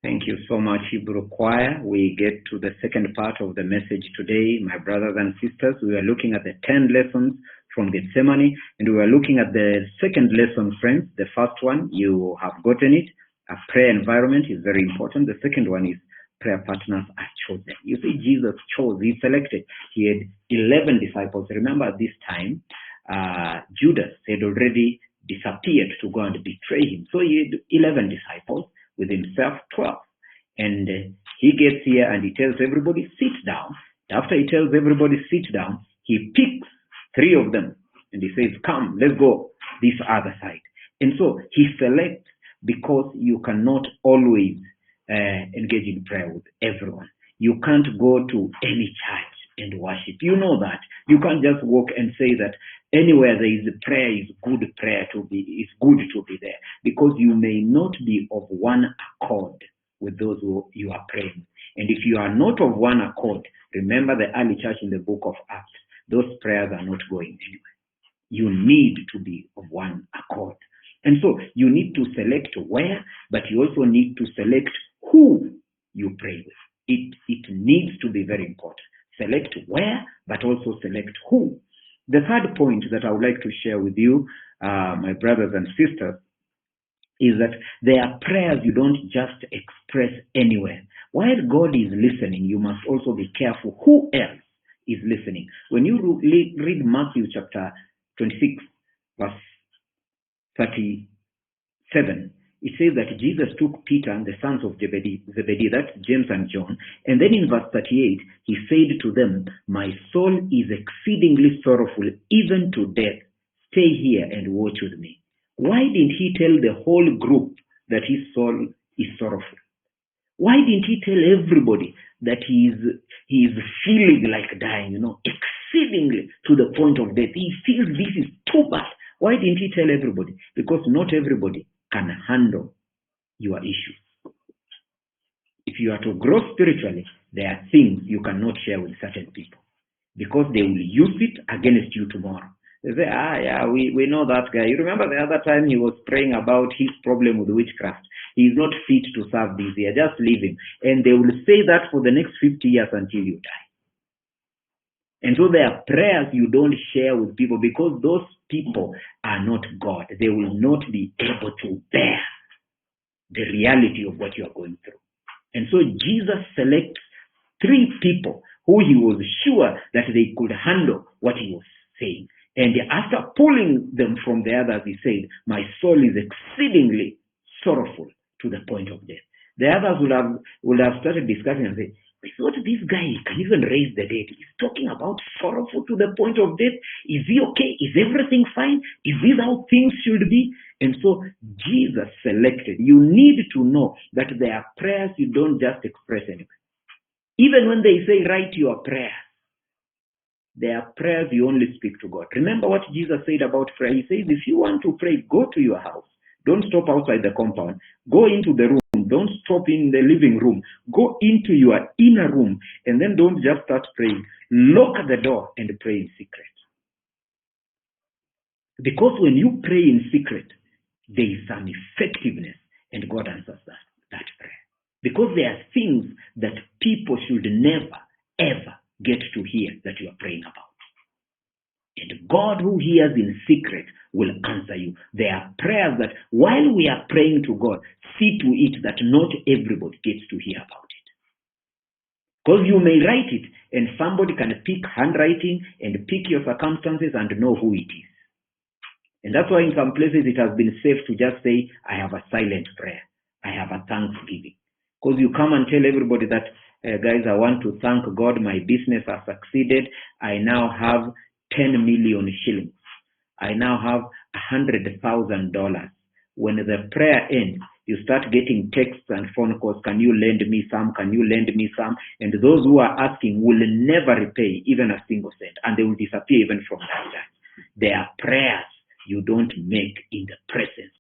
Thank you so much, Hebrew Choir. We get to the second part of the message today, my brothers and sisters. We are looking at the 10 lessons from Gethsemane, and we are looking at the second lesson, friends. The first one, you have gotten it. A prayer environment is very important. The second one is prayer partners are chosen. You see, Jesus chose, he selected. He had 11 disciples. Remember, at this time, Judas had already disappeared to go and betray him. So he had 11 disciples, with himself 12. And he gets here and he tells everybody, sit down. After he tells everybody, sit down, he picks 3 of them and he says, come, let's go this other side. And so he selects, because you cannot always engage in prayer with everyone. You can't go to any church and worship. You know that. You can't just walk and say that anywhere there is a prayer is good to be there, because you may not be of one accord with those who you are praying. And if you are not of one accord, remember the early church in the book of Acts, those prayers are not going anywhere. You need to be of one accord. And so you need to select where, but you also need to select who you pray with. It needs to be very important. Select where, but also select who. The third point that I would like to share with you, my brothers and sisters, is that there are prayers you don't just express anywhere. While God is listening, you must also be careful who else is listening. When you read Matthew chapter 26, verse 37, it says that Jesus took Peter and the sons of Zebedee, that's James and John, and then in verse 38, he said to them, my soul is exceedingly sorrowful, even to death. Stay here and watch with me. Why didn't he tell the whole group that his soul is sorrowful? Why didn't he tell everybody that he is feeling like dying, exceedingly to the point of death? He feels this is too bad. Why didn't he tell everybody? Because not everybody can handle your issues. If you are to grow spiritually, there are things you cannot share with certain people, because they will use it against you tomorrow. They say, we know that guy. You remember the other time he was praying about his problem with witchcraft. He is not fit to serve this year. Just leave him. And they will say that for the next 50 years until you die. And so there are prayers you don't share with people, because those people are not God. They will not be able to bear the reality of what you are going through. And so Jesus selects 3 people who he was sure that they could handle what he was saying. And after pulling them from the others, he said, my soul is exceedingly sorrowful to the point of death. The others would have started discussing and say, I thought this guy can even raise the dead. He's talking about sorrowful to the point of death. Is he okay? Is everything fine? Is this how things should be? And so Jesus selected. You need to know that there are prayers you don't just express anyway. Even when they say write your prayer, there are prayers you only speak to God. Remember what Jesus said about prayer. He says, if you want to pray, go to your house. Don't stop outside the compound. Go into the room. Don't stop in the living room. Go into your inner room, and then don't just start praying. Lock the door and pray in secret. Because when you pray in secret, there is some effectiveness, and God answers that prayer. Because there are things that people should never, ever get to hear that you are praying about. And God, who hears in secret, will answer you. There are prayers that while we are praying to God, see to it that not everybody gets to hear about it. Because you may write it and somebody can pick handwriting and pick your circumstances and know who it is. And that's why in some places it has been safe to just say, I have a silent prayer. I have a thanksgiving. Because you come and tell everybody that, guys, I want to thank God, my business has succeeded. I now have 10 million shillings. I now have $100,000. When the prayer ends, You start getting texts and phone calls. Can you lend me some? Can you lend me some? And those who are asking will never repay even a single cent, and they will disappear even from that church. There are prayers you don't make in the presence